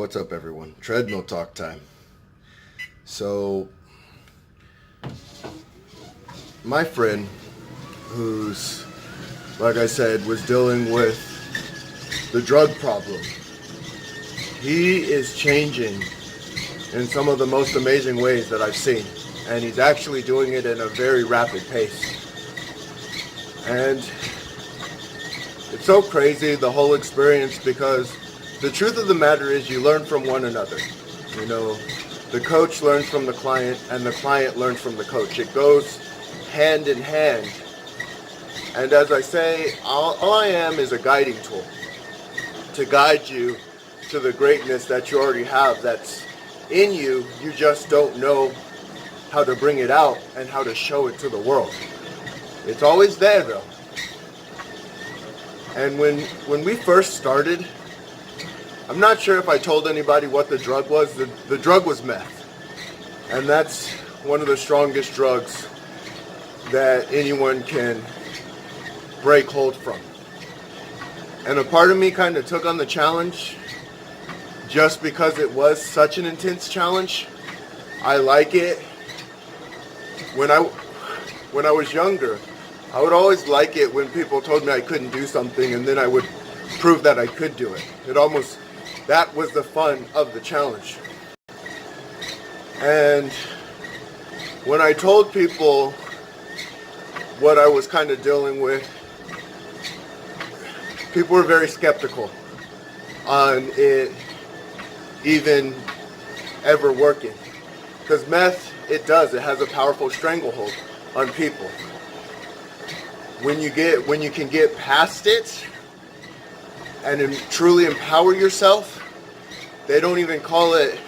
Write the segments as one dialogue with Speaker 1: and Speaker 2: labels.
Speaker 1: What's up, everyone? Treadmill talk time. So, my friend, who's, like I said, was dealing with the drug problem, he is changing in some of the most amazing ways that I've seen. And he's actually doing it in a very rapid pace. And it's so crazy, the whole experience, because the truth of the matter is you learn from one another. You know, the coach learns from the client and the client learns from the coach. It goes hand in hand. And as I say, all I am is a guiding tool to guide you to the greatness that you already have that's in you. You just don't know how to bring it out and how to show it to the world. It's always there though. And when we first started, I'm not sure if I told anybody what the drug was. The drug was meth. And that's one of the strongest drugs that anyone can break hold from. And a part of me kind of took on the challenge just because it was such an intense challenge. I like it. When I was younger, I would always like it when people told me I couldn't do something, and then I would prove that I could do it. That was the fun of the challenge. And when I told people what I was kind of dealing with, people were very skeptical on it even ever working. Because meth, it has a powerful stranglehold on people. When you can get past it and truly empower yourself, they don't even call it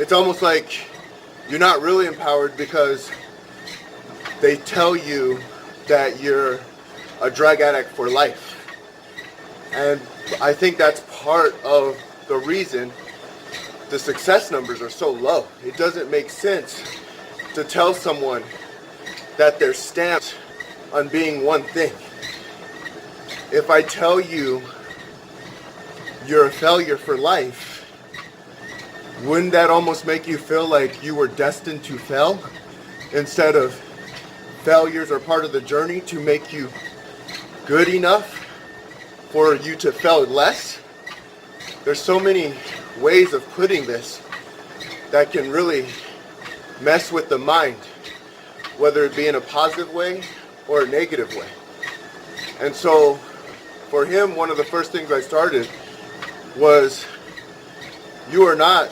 Speaker 1: it's almost like you're not really empowered, because they tell you that you're a drug addict for life. And I think that's part of the reason the success numbers are so low. It doesn't make sense to tell someone that they're stamped on being one thing. If I tell you you're a failure for life, wouldn't that almost make you feel like you were destined to fail, instead of failures are part of the journey to make you good enough for you to fail less? There's so many ways of putting this that can really mess with the mind, whether it be in a positive way or a negative way. And so for him, one of the first things I started was, you are not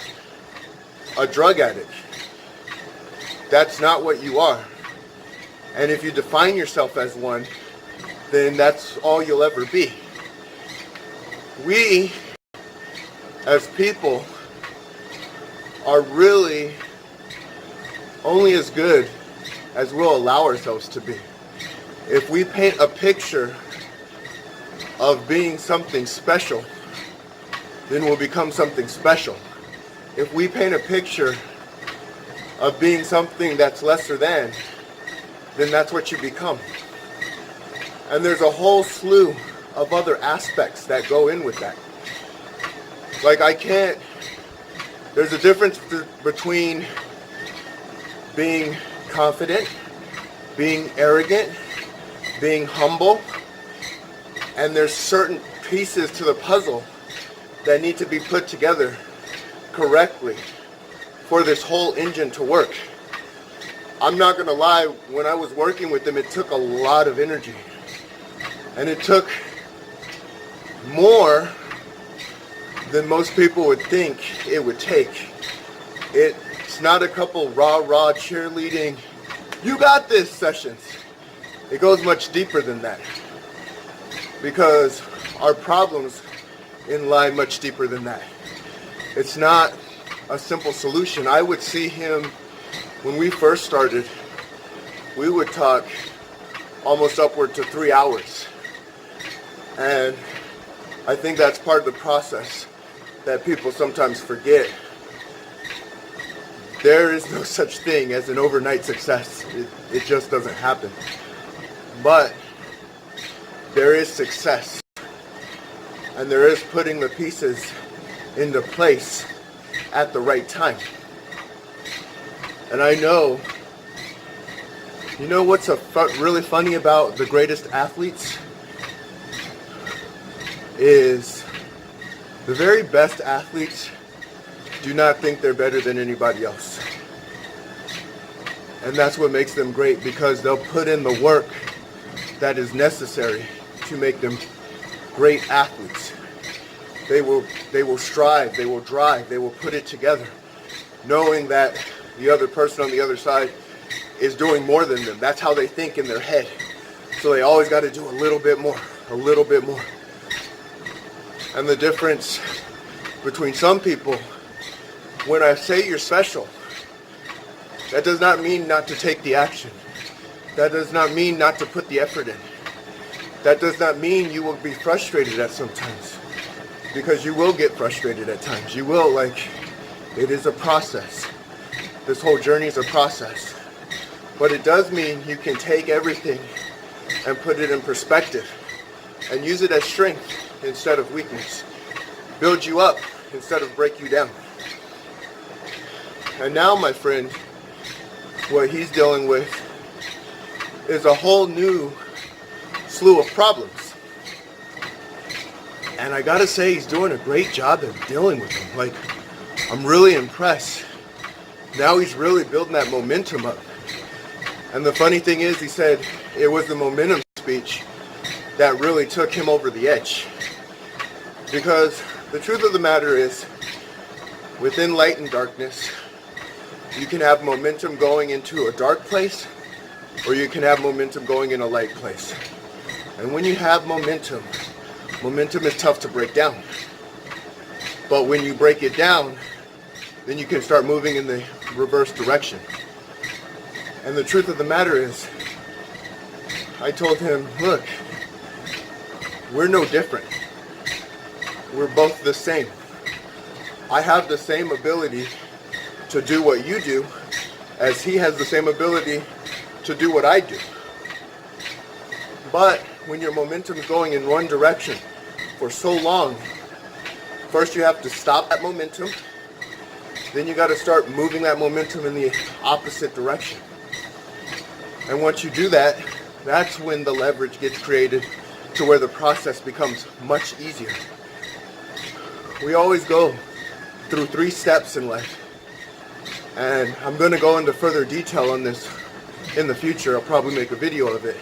Speaker 1: a drug addict. That's not what you are. And if you define yourself as one, then that's all you'll ever be. We, as people, are really only as good as we'll allow ourselves to be. If we paint a picture of being something special, then we'll become something special. If we paint a picture of being something that's lesser than, then that's what you become. And there's a whole slew of other aspects that go in with that. Like there's a difference between being confident, being arrogant, being humble, and there's certain pieces to the puzzle that need to be put together correctly for this whole engine to work. I'm not gonna lie, when I was working with them, it took a lot of energy. And it took more than most people would think it would take. It's not a couple rah-rah cheerleading, you got this sessions. It goes much deeper than that, because our problems lie much deeper than that. It's not a simple solution. I would see him, when we first started, we would talk almost upward to 3 hours. And I think that's part of the process that people sometimes forget. There is no such thing as an overnight success. It just doesn't happen. But there is success. And there is putting the pieces into place at the right time. And I know, you know what's really funny about the greatest athletes? Is the very best athletes do not think they're better than anybody else. And that's what makes them great, because they'll put in the work that is necessary to make them great athletes. They will strive, they will drive, they will put it together, knowing that the other person on the other side is doing more than them. That's how they think in their head. So they always got to do a little bit more, a little bit more. And the difference between some people, when I say you're special, that does not mean not to take the action. That does not mean not to put the effort in. That does not mean you will be frustrated at some times. Because you will get frustrated at times. You will, it is a process. This whole journey is a process. But it does mean you can take everything and put it in perspective and use it as strength instead of weakness. Build you up instead of break you down. And now, my friend, what he's dealing with is a whole new slew of problems. And I gotta say, he's doing a great job at dealing with them. I'm really impressed. Now he's really building that momentum up. And the funny thing is, he said it was the momentum speech that really took him over the edge. Because the truth of the matter is, within light and darkness, you can have momentum going into a dark place, or you can have momentum going in a light place. And when you have momentum, momentum is tough to break down. But when you break it down, then you can start moving in the reverse direction. And the truth of the matter is, I told him, look, we're no different. We're both the same. I have the same ability to do what you do as he has the same ability to do what I do. But when your momentum is going in one direction for so long, first you have to stop that momentum. Then you got to start moving that momentum in the opposite direction. And once you do that, that's when the leverage gets created to where the process becomes much easier. We always go through 3 steps in life. And I'm going to go into further detail on this in the future. I'll probably make a video of it.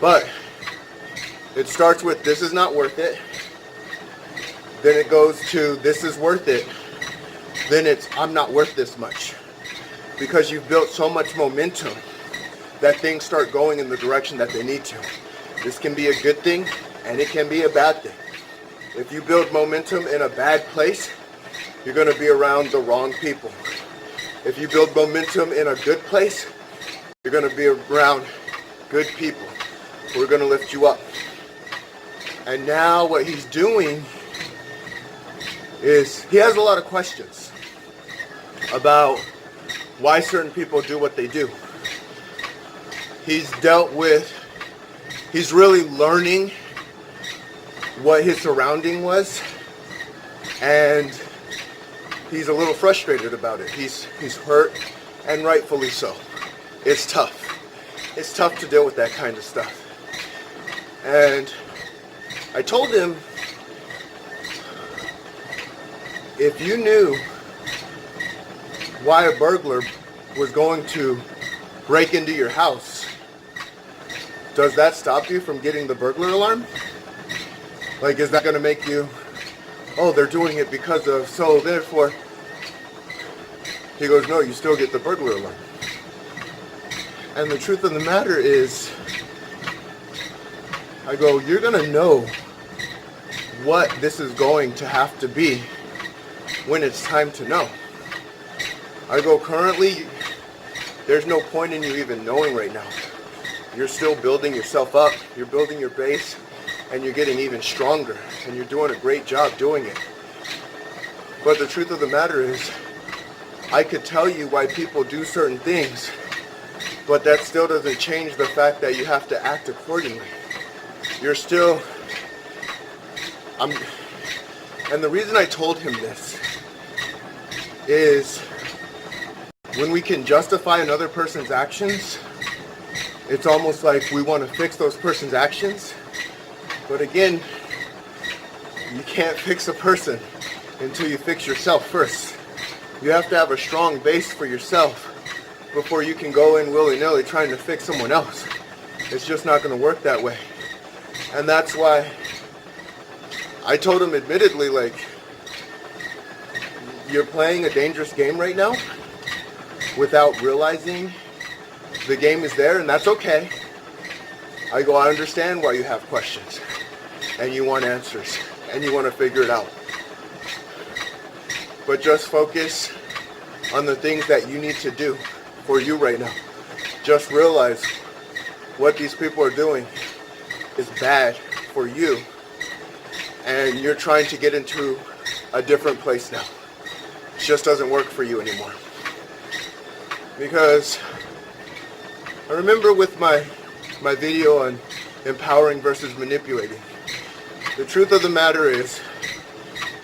Speaker 1: But it starts with, this is not worth it. Then it goes to, this is worth it. Then it's, I'm not worth this much. Because you've built so much momentum that things start going in the direction that they need to. This can be a good thing, and it can be a bad thing. If you build momentum in a bad place, you're going to be around the wrong people. If you build momentum in a good place, you're going to be around good people who are going to lift you up. And now what he's doing is, he has a lot of questions about why certain people do what they do. He's really learning what his surrounding was, and he's a little frustrated about it. He's hurt, and rightfully so. It's tough. It's tough to deal with that kind of stuff. And I told him, if you knew why a burglar was going to break into your house, does that stop you from getting the burglar alarm? Is that going to make you, oh, they're doing it because of, so therefore, he goes, no, you still get the burglar alarm. And the truth of the matter is, I go, you're going to know what this is going to have to be when it's time to know. I go, currently, there's no point in you even knowing right now. You're still building yourself up, you're building your base, and you're getting even stronger, and you're doing a great job doing it. But the truth of the matter is, I could tell you why people do certain things, but that still doesn't change the fact that you have to act accordingly. You're still, And the reason I told him this is when we can justify another person's actions, it's almost like we want to fix those person's actions. But again, you can't fix a person until you fix yourself first. You have to have a strong base for yourself before you can go in willy-nilly trying to fix someone else. It's just not going to work that way. And that's why I told him admittedly, like, you're playing a dangerous game right now without realizing the game is there, and that's okay. I go, I understand why you have questions and you want answers and you want to figure it out. But just focus on the things that you need to do for you right now. Just realize what these people are doing is bad for you, and you're trying to get into a different place now. It just doesn't work for you anymore. Because I remember with my video on empowering versus manipulating, the truth of the matter is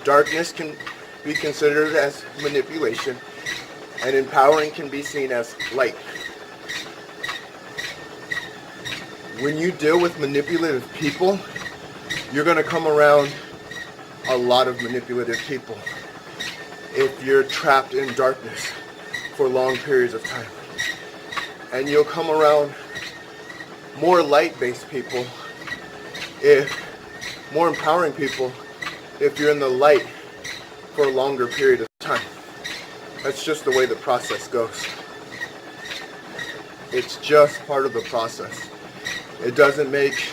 Speaker 1: darkness can be considered as manipulation, and empowering can be seen as light. When you deal with manipulative people, you're going to come around a lot of manipulative people if you're trapped in darkness for long periods of time. And you'll come around more light-based people, more empowering people, if you're in the light for a longer period of time. That's just the way the process goes. It's just part of the process. It doesn't make,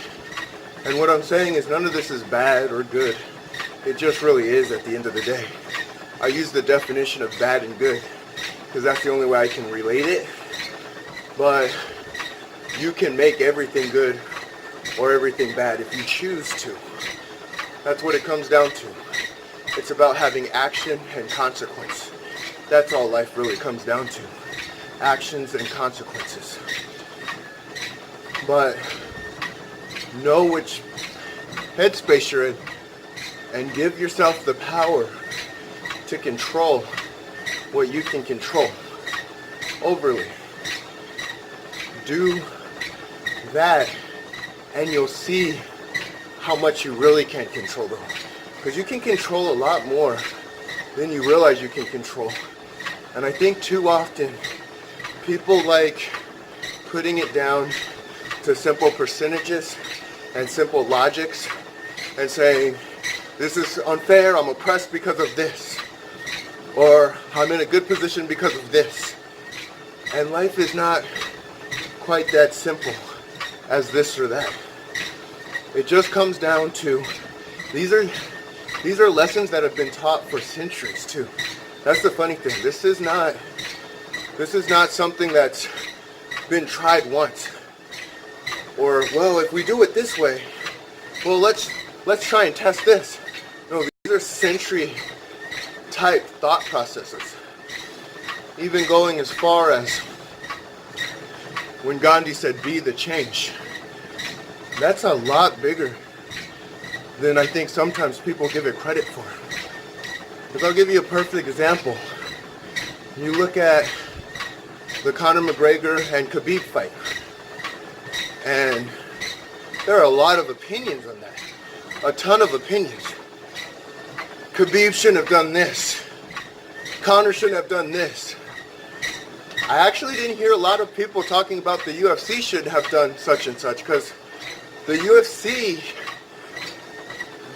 Speaker 1: and what I'm saying is none of this is bad or good. It just really is at the end of the day. I use the definition of bad and good because that's the only way I can relate it. But you can make everything good or everything bad if you choose to. That's what it comes down to. It's about having action and consequence. That's all life really comes down to. Actions and consequences. But know which headspace you're in and give yourself the power to control what you can control overly. Do that and you'll see how much you really can control them. Because you can control a lot more than you realize you can control. And I think too often people like putting it down to simple percentages and simple logics and saying, this is unfair, I'm oppressed because of this. Or I'm in a good position because of this. And life is not quite that simple as this or that. It just comes down to, these are lessons that have been taught for centuries too. That's the funny thing. This is not something that's been tried once. Or, well, if we do it this way, well, let's try and test this. No, these are century type thought processes. Even going as far as when Gandhi said, be the change. That's a lot bigger than I think sometimes people give it credit for. Because I'll give you a perfect example. You look at the Conor McGregor and Khabib fight. And there are a lot of opinions on that. A ton of opinions. Khabib shouldn't have done this. Conor shouldn't have done this. I actually didn't hear a lot of people talking about the UFC should have done such and such, because the UFC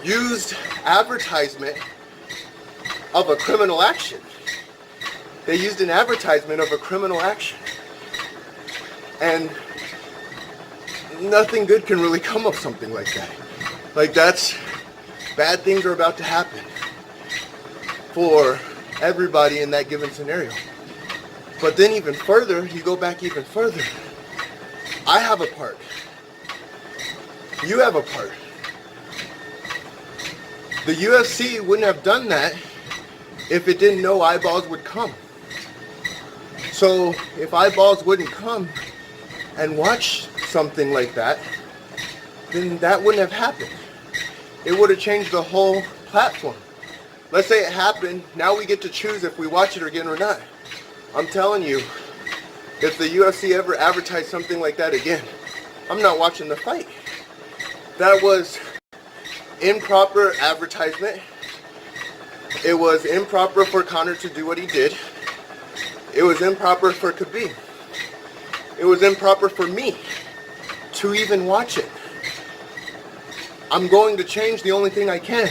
Speaker 1: used advertisement of a criminal action. They used an advertisement of a criminal action. And nothing good can really come of something like that. Like bad things are about to happen for everybody in that given scenario. But then even further, you go back even further. I have a part. You have a part. The UFC wouldn't have done that if it didn't know eyeballs would come. So if eyeballs wouldn't come and watch something like that, then that wouldn't have happened. It would have changed the whole platform. Let's say it happened. Now we get to choose if we watch it again or not. I'm telling you, if the UFC ever advertised something like that again, I'm not watching the fight. That was improper advertisement. It was improper for Conor to do what he did. It was improper for Khabib. It was improper for me to even watch it. I'm going to change the only thing I can.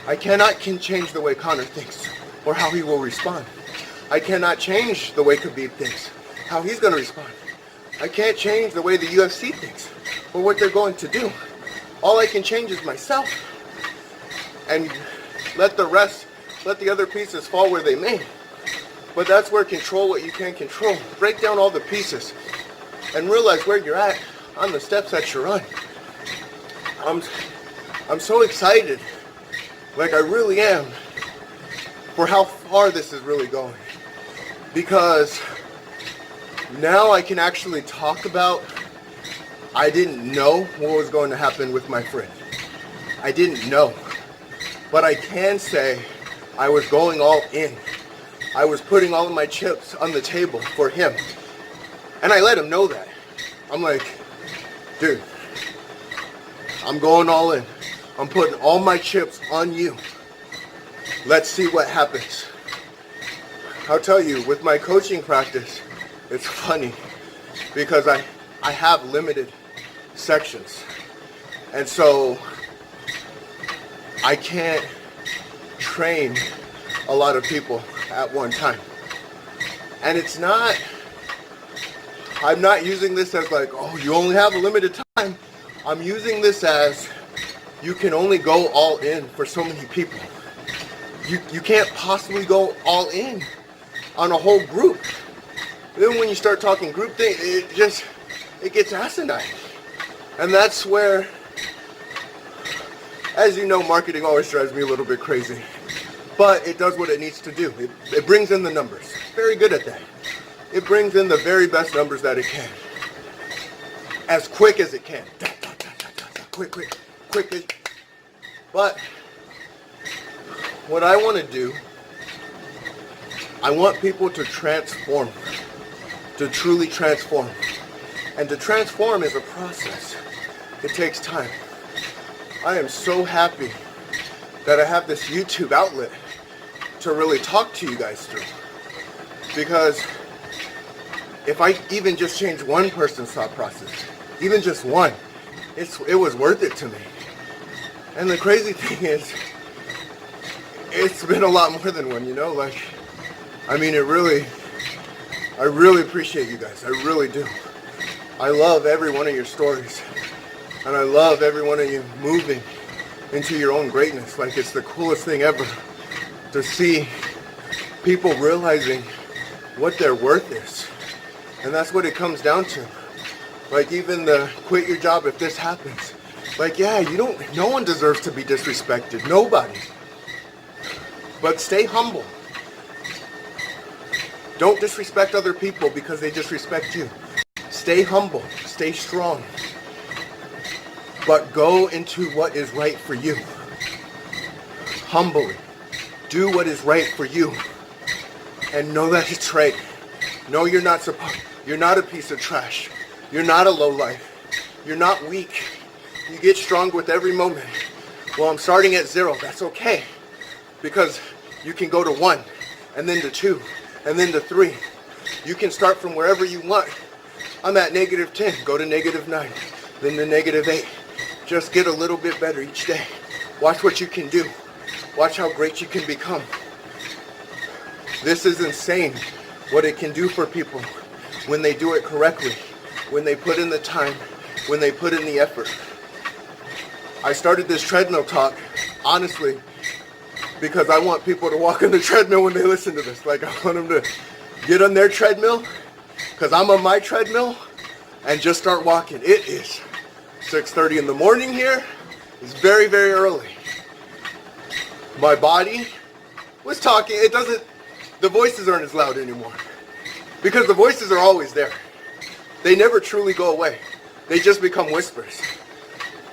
Speaker 1: I cannot change the way Conor thinks or how he will respond. I cannot change the way Khabib thinks, how he's going to respond. I can't change the way the UFC thinks or what they're going to do. All I can change is myself, and let the other pieces fall where they may. But that's where control what you can control. Break down all the pieces and realize where you're at on the steps that you're on. I'm so excited, like I really am, for how far this is really going. Because now I can actually talk about, I didn't know what was going to happen with my friend. I didn't know. But I can say I was going all in. I was putting all of my chips on the table for him. And I let him know that. I'm like, dude, I'm going all in. I'm putting all my chips on you. Let's see what happens. I'll tell you, with my coaching practice, it's funny because I have limited sections. And so I can't train a lot of people at one time. And it's not, I'm not using this as like, oh, you only have a limited time. I'm using this as you can only go all in for so many people. You can't possibly go all in on a whole group. Then when you start talking group thing, it gets asinine. And that's where, as you know, marketing always drives me a little bit crazy. But it does what it needs to do. It brings in the numbers. It's very good at that. It brings in the very best numbers that it can. As quick as it can. Quick. But what I want to do, I want people to transform. To truly transform. And to transform is a process. It takes time. I am so happy that I have this YouTube outlet to really talk to you guys through. Because if I even just change one person's thought process, even just one, it was worth it to me. And the crazy thing is, it's been a lot more than one, you know? Like, I mean, I really appreciate you guys. I really do. I love every one of your stories. And I love every one of you moving into your own greatness. Like, it's the coolest thing ever to see people realizing what their worth is. And that's what it comes down to. Like, even the quit your job if this happens. Like, yeah, no one deserves to be disrespected. Nobody. But stay humble. Don't disrespect other people because they disrespect you. Stay humble. Stay strong. But go into what is right for you. Humbly. Do what is right for you. And know that it's right. No, you're not a piece of trash. You're not a lowlife. You're not weak. You get strong with every moment. Well, I'm starting at 0. That's okay. Because you can go to 1, and then to 2, and then to 3. You can start from wherever you want. I'm at -10. Go to -9. Then to -8. Just get a little bit better each day. Watch what you can do. Watch how great you can become. This is insane what it can do for people when they do it correctly, when they put in the time, when they put in the effort. I started this treadmill talk, honestly, because I want people to walk on the treadmill when they listen to this. Like, I want them to get on their treadmill, because I'm on my treadmill, and just start walking. It is 6:30 in the morning here. It's very, very early. My body was talking. The voices aren't as loud anymore. Because the voices are always there. They never truly go away. They just become whispers.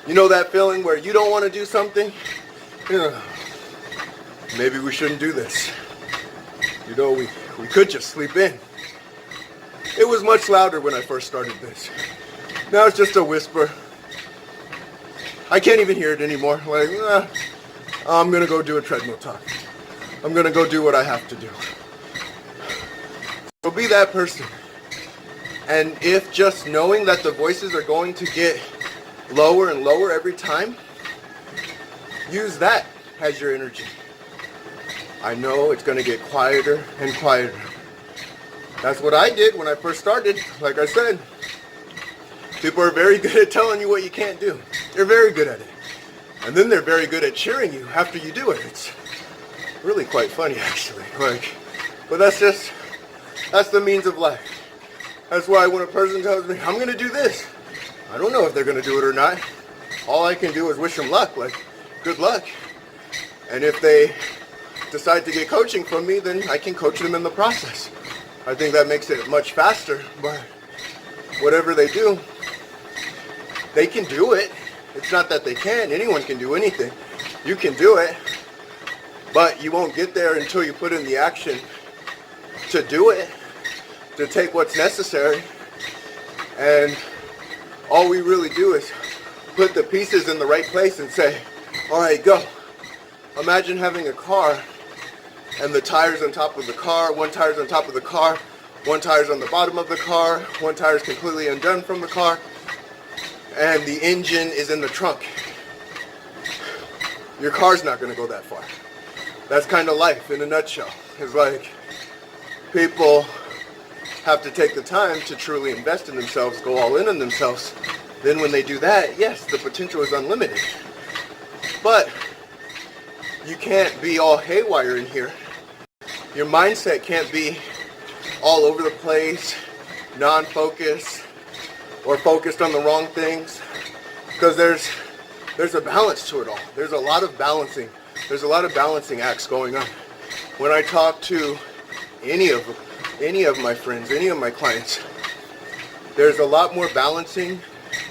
Speaker 1: You know that feeling where you don't want to do something? maybe we shouldn't do this. You know, we could just sleep in. It was much louder when I first started this. Now it's just a whisper. I can't even hear it anymore. Like, I'm gonna go do a treadmill talk. I'm gonna go do what I have to do. So be that person. And if just knowing that the voices are going to get lower and lower every time, use that as your energy. I know it's gonna get quieter and quieter. That's what I did when I first started. Like I said, people are very good at telling you what you can't do. They're very good at it. And then they're very good at cheering you after you do it. It's really quite funny, actually. But that's the means of life. That's why when a person tells me, I'm gonna do this, I don't know if they're gonna do it or not. All I can do is wish them luck, like, good luck. And if they decide to get coaching from me, then I can coach them in the process. I think that makes it much faster, but whatever they do, they can do it. It's not that they can. Anyone can do anything. You can do it, but you won't get there until you put in the action to do it, to take what's necessary. And all we really do is put the pieces in the right place and say, all right, go. Imagine having a car and the tires on top of the car, one tire's on top of the car, one tire's on the bottom of the car, one tire's completely undone from the car, and the engine is in the trunk. Your car's not going to go that far. That's kind of life in a nutshell. It's like people have to take the time to truly invest in themselves, go all in on themselves. Then when they do that, yes, the potential is unlimited. But you can't be all haywire in here. Your mindset can't be all over the place, non-focused, or focused on the wrong things, because there's a balance to it all. There's a lot of balancing. There's a lot of balancing acts going on. When I talk to any of my friends, any of my clients, there's a lot more balancing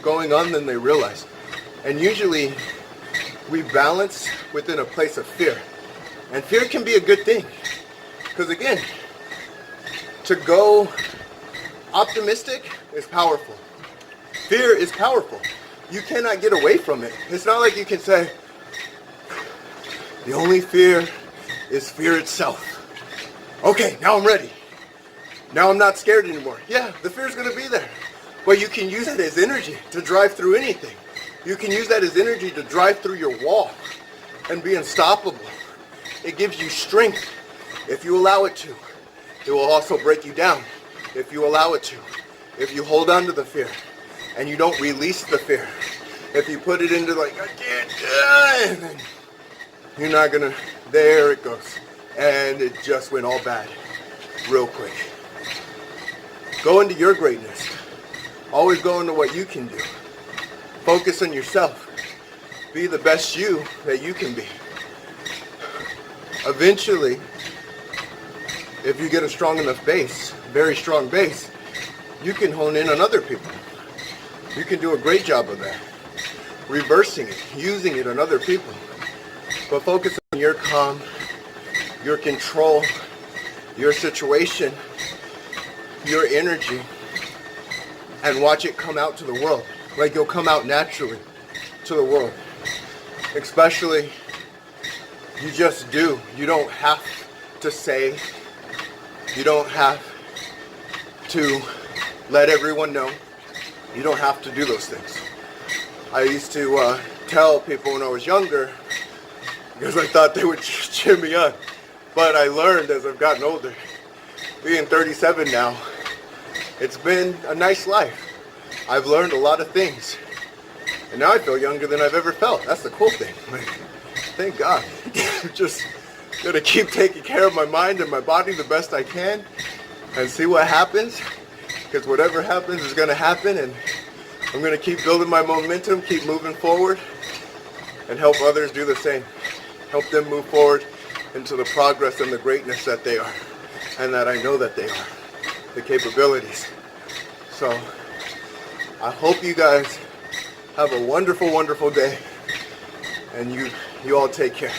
Speaker 1: going on than they realize. And usually we balance within a place of fear. And fear can be a good thing. Because again, to go optimistic is powerful. Fear is powerful. You cannot get away from it. It's not like you can say, the only fear is fear itself. Okay, now I'm ready. Now I'm not scared anymore. Yeah, the fear's gonna be there. But you can use it as energy to drive through anything. You can use that as energy to drive through your wall and be unstoppable. It gives you strength if you allow it to. It will also break you down if you allow it to. If you hold on to the fear and you don't release the fear. If you put it into like, I can't, and then you're not gonna, there it goes. And it just went all bad real quick. Go into your greatness. Always go into what you can do. Focus on yourself. Be the best you that you can be. Eventually, if you get a strong enough base, very strong base, you can hone in on other people. You can do a great job of that. Reversing it, using it on other people. But focus on your calm, your control, your situation, your energy, and watch it come out to the world. Like you'll come out naturally to the world. Especially, you just do. You don't have to say. You don't have to let everyone know. You don't have to do those things. I used to tell people when I was younger, because I thought they would cheer me on. But I learned as I've gotten older, being 37 now, it's been a nice life. I've learned a lot of things. And now I feel younger than I've ever felt. That's the cool thing. Like, thank God. Just gonna keep taking care of my mind and my body the best I can and see what happens. Because whatever happens is gonna happen, and I'm gonna keep building my momentum, keep moving forward, and help others do the same. Help them move forward into the progress and the greatness that they are, and that I know that they are, the capabilities. So I hope you guys have a wonderful, wonderful day, and you all take care.